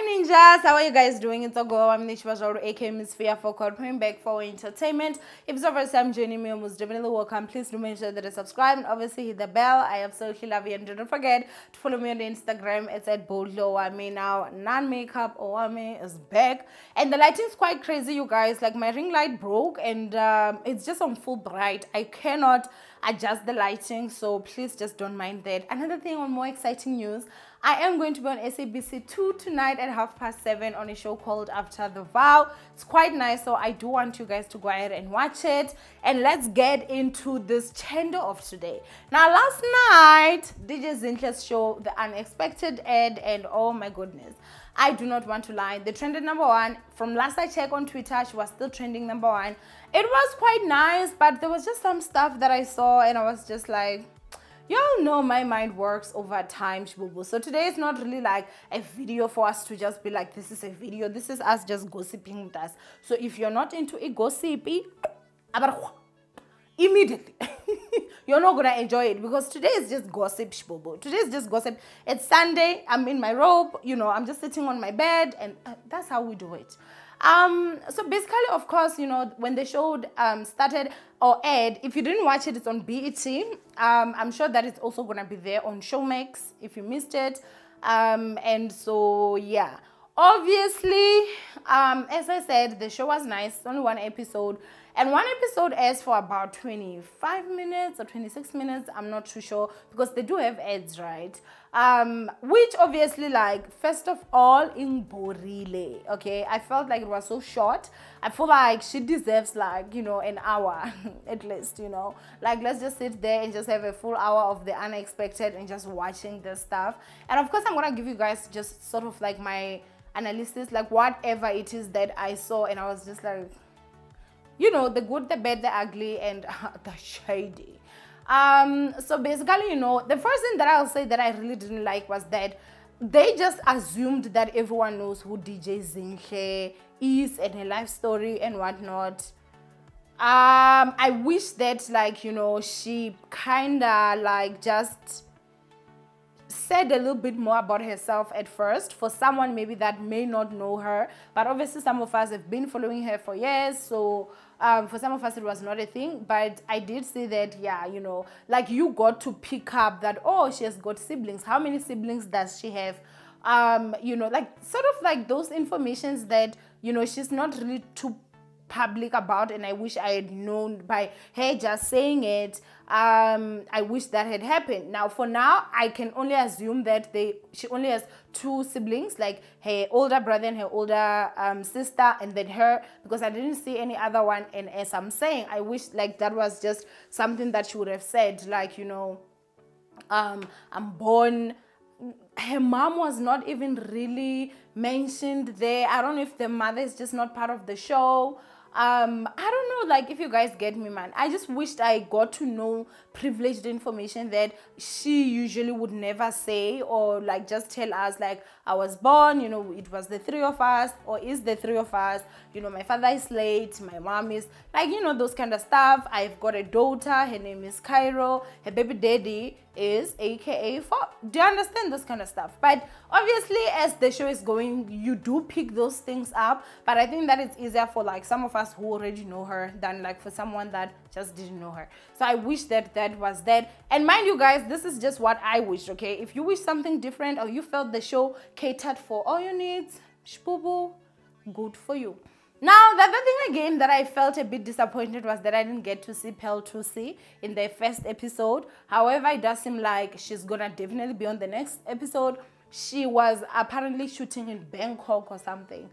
Hi ninjas, how are you guys doing? It's Owamie, aka Miss Fear for coming back for entertainment. If it's your first time joining me, most definitely welcome. Please do make sure that you subscribe and obviously hit the bell. I absolutely love you, and do not forget to follow me on the Instagram. It's at Owamie. Now non-makeup Owamie is back, and the lighting is quite crazy, you guys. Like my ring light broke, and it's just on full bright. I cannot adjust the lighting, so please just don't mind that. Another thing, on more exciting news, I am going to be on SABC2 tonight at 7:30 on a show called After the Vow. It's quite nice, so I do want you guys to go ahead and watch it. And let's get into this chendo of today. Now, last night, DJ Zinhle's show, The Unexpected Ed, and oh my goodness, I do not want to lie, they trended #1. From last I checked on Twitter, she was still trending #1. It was quite nice, but there was just some stuff that I saw and I was just like, y'all know my mind works over time, shbubu. So today is not really like a video for us to just be like, this is a video. This is us just gossiping with us. So if you're not into a gossipy, immediately, you're not gonna enjoy it because today is just gossip, shbubu. Today is just gossip. It's Sunday. I'm in my robe. You know, I'm just sitting on my bed, and that's how we do it. So basically, of course, you know, when the show started or aired, if you didn't watch it, it's on BET. I'm sure that it's also gonna be there on Showmax if you missed it. And so yeah, obviously, as I said, the show was nice. It's only one episode, and one episode airs for about 25 minutes or 26 minutes. I'm not too sure because they do have ads, right? Which obviously, like, first of all, in Borile, okay, I felt like it was so short. I feel like she deserves, like, you know, an hour at least, you know, like, let's just sit there and just have a full hour of the unexpected and just watching this stuff. And of course, I'm gonna give you guys just sort of like my analysis, like whatever it is that I saw, and I was just like, you know, the good, the bad, the ugly, and the shady. So basically, you know, the first thing that I'll say that I really didn't like was that they just assumed that everyone knows who DJ Zinhle is and her life story and whatnot. I wish that, like, you know, she kinda like just said a little bit more about herself at first for someone maybe that may not know her, but obviously some of us have been following her for years, so for some of us it was not a thing. But I did see that, yeah, you know, like, you got to pick up that, oh, she has got siblings. How many siblings does she have? You know, like, sort of like those informations that, you know, she's not really too public about, and I wish I had known by her just saying it. I wish that had happened. Now, for now, I can only assume that she only has 2 siblings, like her older brother and her older sister, and then her, because I didn't see any other one. And as I'm saying, I wish, like, that was just something that she would have said, like, you know, I'm born. Her mom was not even really mentioned there. I don't know if the mother is just not part of the show. I don't know, like, if you guys get me, man. I just wished I got to know privileged information that she usually would never say, or like just tell us, like, I was born, you know, it was the 3 of us, or is the 3 of us, you know, my father is late, my mom is, like, you know, those kind of stuff. I've got a daughter, her name is Cairo, her baby daddy is aka for, do you understand this kind of stuff? But obviously, as the show is going, you do pick those things up, but I think that it's easier for, like, some of us who already know her than, like, for someone that just didn't know her. So I wish that that was that. And mind you guys, this is just what I wish, okay? If you wish something different, or you felt the show catered for all your needs, shbubu, good for you. Now, the other thing again that I felt a bit disappointed was that I didn't get to see Perle in the first episode. However, it does seem like she's gonna definitely be on the next episode. She was apparently shooting in Bangkok or something,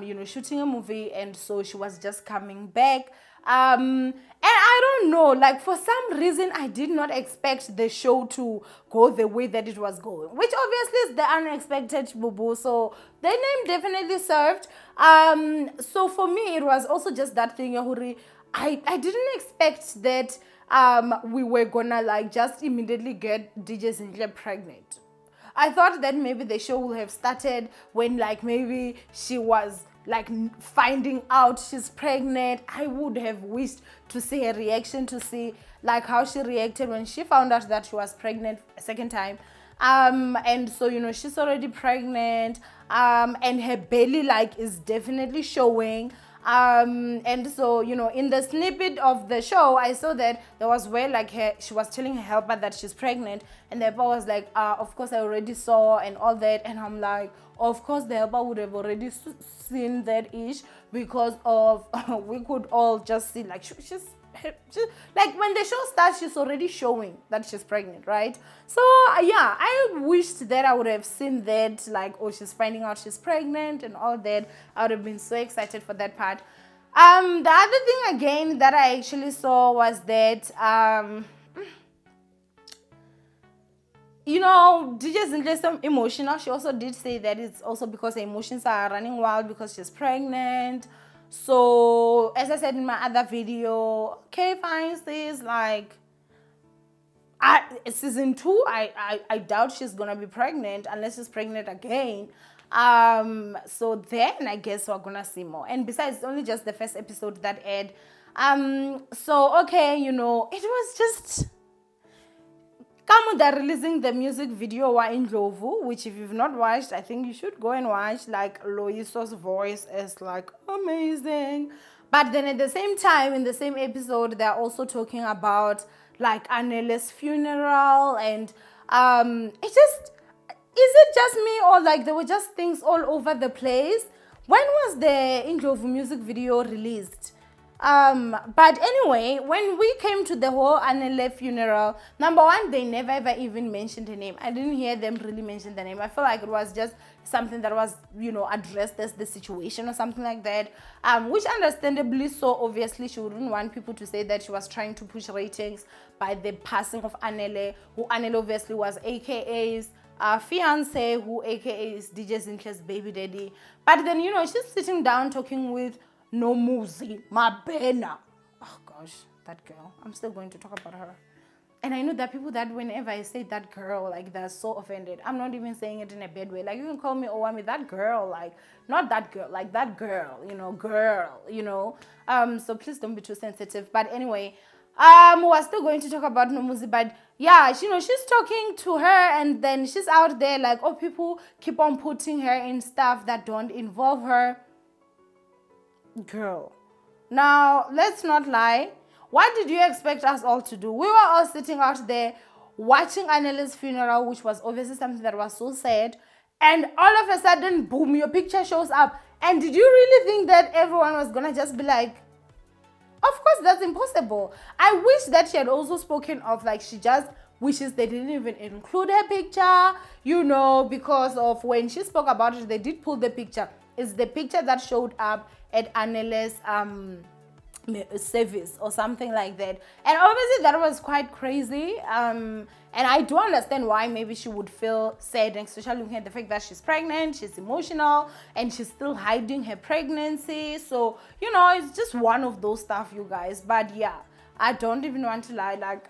you know, shooting a movie, and so she was just coming back. And I don't know, like, for some reason I did not expect the show to go the way that it was going, which obviously is the unexpected, boo. So the name definitely served. So for me, it was also just that thing, Yahuri. I didn't expect that we were gonna, like, just immediately get DJ Zinhle pregnant. I thought that maybe the show would have started when, like, maybe she was, like, finding out she's pregnant. I would have wished to see her reaction, to see, like, how she reacted when she found out that she was pregnant a second time. And so, she's already pregnant, and her belly like is definitely showing. And so, in the snippet of the show, I saw that there was where like she was telling her helper that she's pregnant, and the helper was like, of course I already saw and all that. And I'm like, of course the helper would have already seen that ish, because of we could all just see like she's like when the show starts, she's already showing that she's pregnant, right? So yeah, I wished that I would have seen that, like, oh, she's finding out she's pregnant and all that. I would have been so excited for that part. The other thing again that I actually saw was that DJ Zinhle some emotional. She also did say that it's also because her emotions are running wild because she's pregnant. So, as I said in my other video, okay, fine, sis, like, season 2, I doubt she's gonna be pregnant unless she's pregnant again. So then I guess we're gonna see more. And besides, it's only just the first episode that aired. So okay, it was just they're releasing the music video Wa Indlovu, which if you've not watched, I think you should go and watch. Like, Loyiso's voice is like amazing. But then at the same time, in the same episode, they're also talking about like Anele's funeral, and is it just me, or like there were just things all over the place? When was the Indlovu music video released? But anyway, when we came to the whole Anele funeral, number one, they never ever even mentioned her name. I didn't hear them really mention the name. I feel like it was just something that was, addressed as the situation or something like that. Which understandably so, obviously, she wouldn't want people to say that she was trying to push ratings by the passing of Anele, who Anele obviously was AKA's fiance, who AKA is DJ Zinhle's baby daddy. But then, she's sitting down talking with nomizi, Mabena. Oh gosh, that girl. I'm still going to talk about her. And I know that people that whenever I say that girl, like, they're so offended. I'm not even saying it in a bad way. Like, you can call me Owamie, that girl, like, not that girl, like that girl, girl. So please don't be too sensitive. But anyway, we're still going to talk about nomizi, but yeah, she's talking to her, and then she's out there like, oh, people keep on putting her in stuff that don't involve her. Girl, now let's not lie. What did you expect us all to do? We were all sitting out there watching Anele's funeral, which was obviously something that was so sad, and all of a sudden, boom, your picture shows up. And did you really think that everyone was gonna just be like, of course, that's impossible. I wish that she had also spoken of, like, she just wishes they didn't even include her picture, because of when she spoke about it, they did pull the picture. It's the picture that showed up at Anele's service or something like that. And obviously that was quite crazy. And I do understand why maybe she would feel sad, especially looking at the fact that she's pregnant, she's emotional, and she's still hiding her pregnancy. So, it's just one of those stuff, you guys. But yeah, I don't even want to lie, like,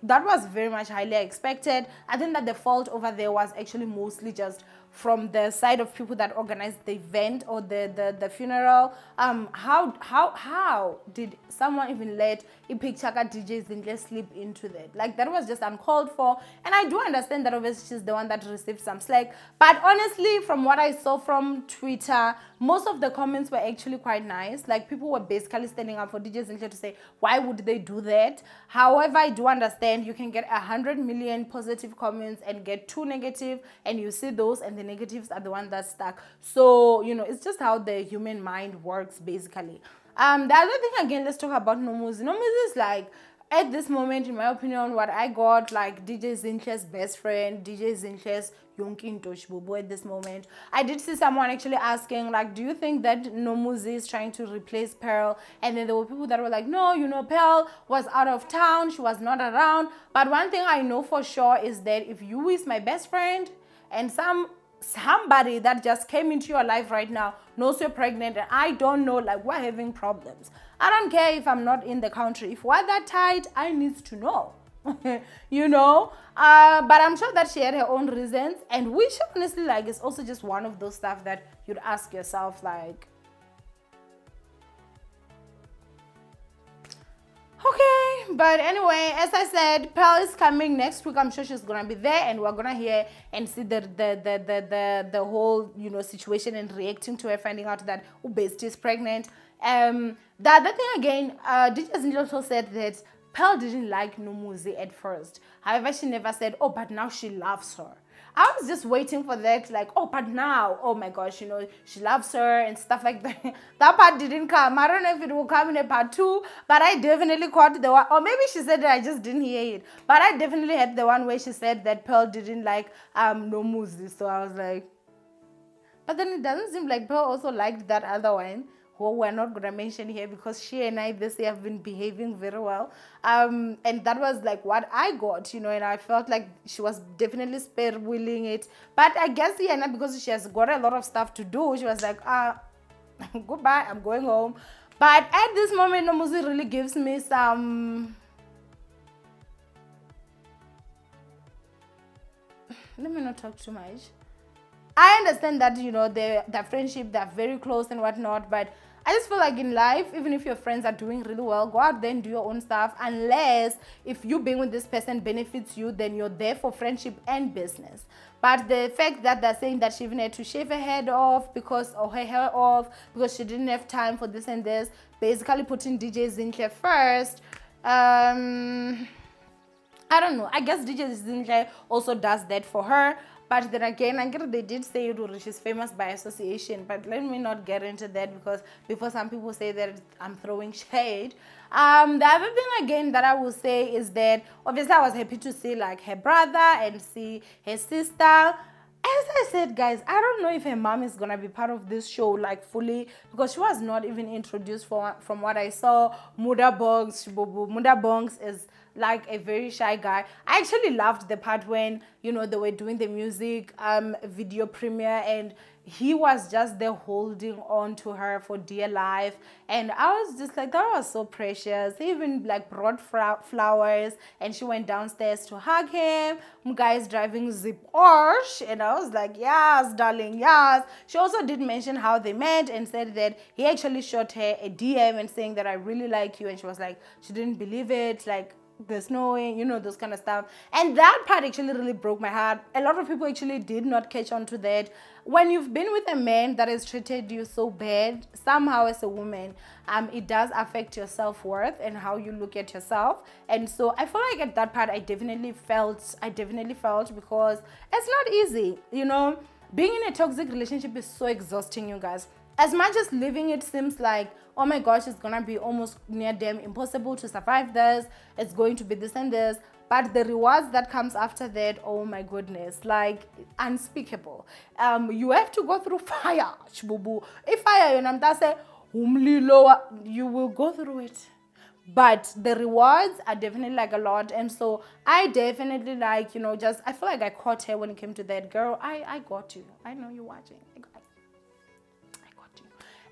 that was very much highly expected. I think that the fault over there was actually mostly just from the side of people that organized the event or the funeral. How did someone even let Ipikchaka DJ Zinhle slip into that? Like, that was just uncalled for. And I do understand that obviously she's the one that received some slack. But honestly, from what I saw from Twitter, most of the comments were actually quite nice. Like, people were basically standing up for DJ Zinhle to say, why would they do that? However, I do understand you can get 100 million positive comments and get 2 negative, and you see those, and the negatives are the one that's stuck. So, it's just how the human mind works, basically. The other thing, again, let's talk about nomizi. Nomizi is like, at this moment, in my opinion, what I got, like, DJ Zinhle's best friend, DJ Zinhle's Yonkin Toshbobo at this moment. I did see someone actually asking, like, do you think that nomizi is trying to replace Perle? And then there were people that were like, no, Perle was out of town, she was not around. But one thing I know for sure is that if you is my best friend and somebody that just came into your life right now knows you're pregnant, and I don't know, like, we're having problems. I don't care if I'm not in the country. If we're that tight, I need to know. But I'm sure that she had her own reasons, and which honestly, like, is also just one of those stuff that you'd ask yourself, like, okay, But anyway, as I said, Perle is coming next week. I'm sure she's gonna be there, and we're gonna hear and see the whole situation and reacting to her finding out that Ubesti is pregnant. The other thing again, DJ Zinhle also said that Perle didn't like Nomizi at first. However, she never said, "Oh, but now she loves her." I was just waiting for that, like, oh, but now, oh my gosh, she loves her and stuff like that. That part didn't come. I don't know if it will come in a part 2, but I definitely caught the one, or maybe she said that I just didn't hear it. But I definitely had the one where she said that Perle didn't like Nomizi. So I was like, but then it doesn't seem like Perle also liked that other one, who we're not going to mention here because she and I this year have been behaving very well. And that was like what I got, and I felt like she was definitely spare willing it. But I guess, yeah, because she has got a lot of stuff to do, she was like, goodbye, I'm going home. But at this moment, Nomizi really gives me some... Let me not talk too much. I understand that, their friendship, they're very close and whatnot, but I just feel like in life, even if your friends are doing really well, go out there and do your own stuff. Unless if you being with this person benefits you, then you're there for friendship and business. But the fact that they're saying that she even had to shave her head off or her hair off because she didn't have time for this and this, basically putting DJ Zinhle first. I don't know. I guess DJ Zinhle also does that for her. But then again, I guess they did say she's famous by association. But let me not get into that because before some people say that I'm throwing shade. The other thing again that I will say is that obviously I was happy to see like her brother and see her sister. As I said, guys, I don't know if her mom is going to be part of this show like fully because she was not even introduced from what I saw. Muda Bongs is like a very shy guy. I actually loved the part when, they were doing the music video premiere and he was just there holding on to her for dear life. And I was just like, that was so precious. He even like brought flowers and she went downstairs to hug him. Guys driving Zip Orsh. And I was like, yes, darling, yes. She also did mention how they met and said that he actually shot her a DM and saying that I really like you. And she was like, she didn't believe it. Like, there's no way, those kind of stuff. And that part actually really broke my heart. A lot of people actually did not catch on to that. When you've been with a man that has treated you so bad, somehow as a woman, it does affect your self-worth and how you look at yourself. And so I feel like at that part, I definitely felt because it's not easy, Being in a toxic relationship is so exhausting, you guys. As much as living it seems like, oh my gosh, it's going to be almost near damn impossible to survive this. It's going to be this and this. But the rewards that comes after that, oh my goodness, like unspeakable. You have to go through fire. If fire, you will go through it. But the rewards are definitely like a lot. And so I definitely like, I feel like I caught her when it came to that. Girl, I got you. I know you're watching.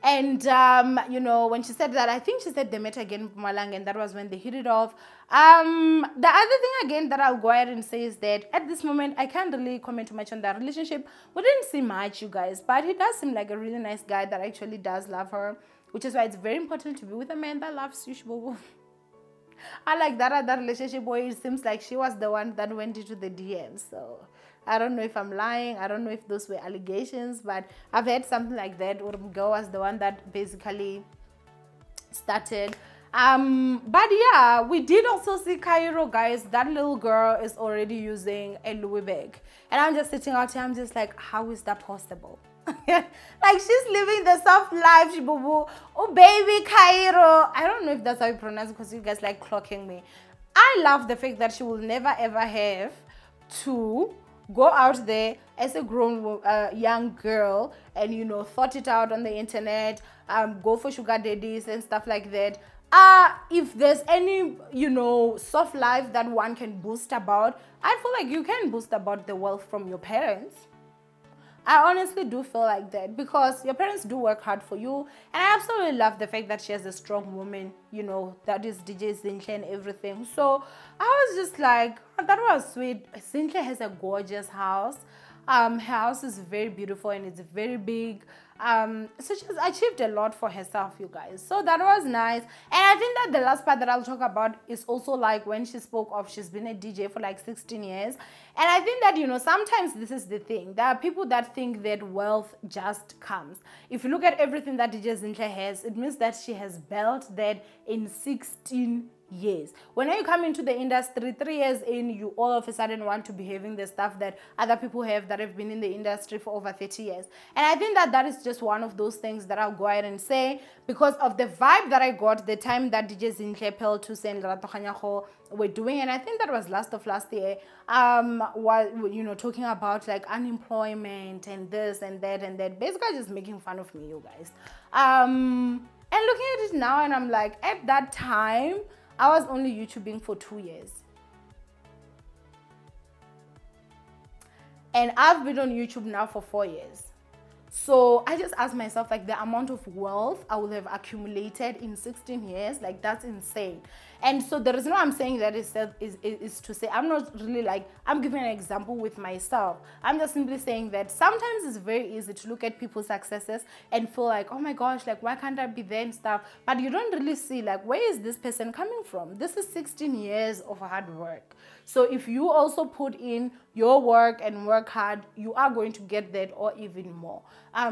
And, when she said that, I think she said they met again in Pumalang, and that was when they hit it off. The other thing again that I'll go ahead and say is that at this moment, I can't really comment too much on that relationship. We didn't see much, you guys, but he does seem like a really nice guy that actually does love her, which is why it's very important to be with a man that loves you, Shibobo. I like that other relationship where it seems like she was the one that went into the DM, so... I don't know if I'm lying. I don't know if those were allegations, but I've heard something like that. Or girl was the one that basically started. But yeah, we did also see Cairo, guys. That little girl is already using a Louis bag. And I'm just sitting out here. I'm just like, how is that possible? Like she's living the soft life, Shibubu. Oh, baby Cairo. I don't know if that's how you pronounce it because you guys like clocking me. I love the fact that she will never ever have to go out there as a grown young girl and, thought it out on the internet, go for sugar daddies and stuff like that. If there's any, soft life that one can boast about, I feel like you can boast about the wealth from your parents. I honestly do feel like that because your parents do work hard for you. And I absolutely love the fact that she has a strong woman, that is DJ Zinhle and everything. So I was just like, oh, that was sweet. Zinhle has a gorgeous house. Her house is very beautiful and it's very big. So she's achieved a lot for herself, you guys. So that was nice. And I think that the last part that I'll talk about is also like when she spoke of she's been a DJ for like 16 years. And I think that, you know, sometimes this is the thing. There are people that think that wealth just comes. If you look at everything that DJ Zinhle has, it means that she has built that in 16 years. When you come into the industry 3 years in, you all of a sudden want to be having the stuff that other people have that have been in the industry for over 30 years. And I think that that is just one of those things that I'll go ahead and say because of the vibe that I got the time that DJ Zinhle, Perle, and Lerato were doing, and I think that was last year, was, you know, talking about like unemployment and this and that, basically just making fun of me, you guys. And looking at it now, and I'm like, at that time, I was only YouTubing for 2 years. And I've been on YouTube now for 4 years. So I just asked myself, like, the amount of wealth I would have accumulated in 16 years, like, that's insane. And so the reason why I'm saying that is to say, I'm not really like, I'm giving an example with myself. I'm just simply saying that sometimes it's very easy to look at people's successes and feel like, oh my gosh, like, why can't I be there and stuff? But you don't really see, like, where is this person coming from? This is 16 years of hard work. So if you also put in your work and work hard, you are going to get that or even more.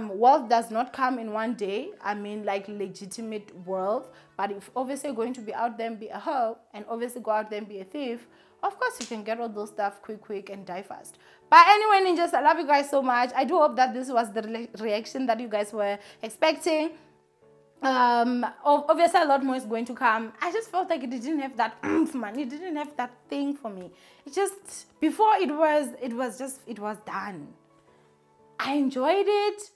Wealth does not come in one day. I mean, like legitimate wealth. But if obviously you're going to be out there and be a hoe and obviously go out there and be a thief, of course you can get all those stuff quick and die fast. But anyway, ninjas, I love you guys so much. I do hope that this was the reaction that you guys were expecting. Obviously a lot more is going to come. I just felt like it didn't have that man. It didn't have that thing for me. It just, before it was done. I enjoyed it,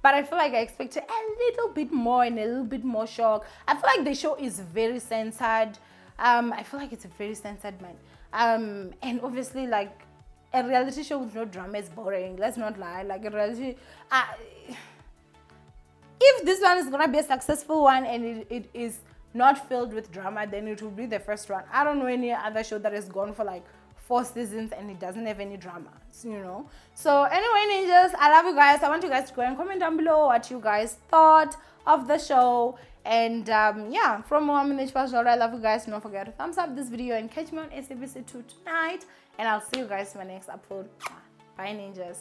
but I feel like I expected a little bit more and a little bit more shock. I feel like the show is very censored. I feel like it's a very censored man. And obviously, like, a reality show with no drama is boring. Let's not lie. Like, a reality, if this one is gonna be a successful one and it is not filled with drama, then it will be the first one. I don't know any other show that has gone for like 4 seasons and it doesn't have any drama, you know. So anyway, ninjas, I love you guys. I want you guys to go and comment down below what you guys thought of the show. And yeah, from Owamie, I love you guys. Don't forget to thumbs up this video and catch me on SABC2 tonight. And I'll see you guys in my next upload. Bye, ninjas.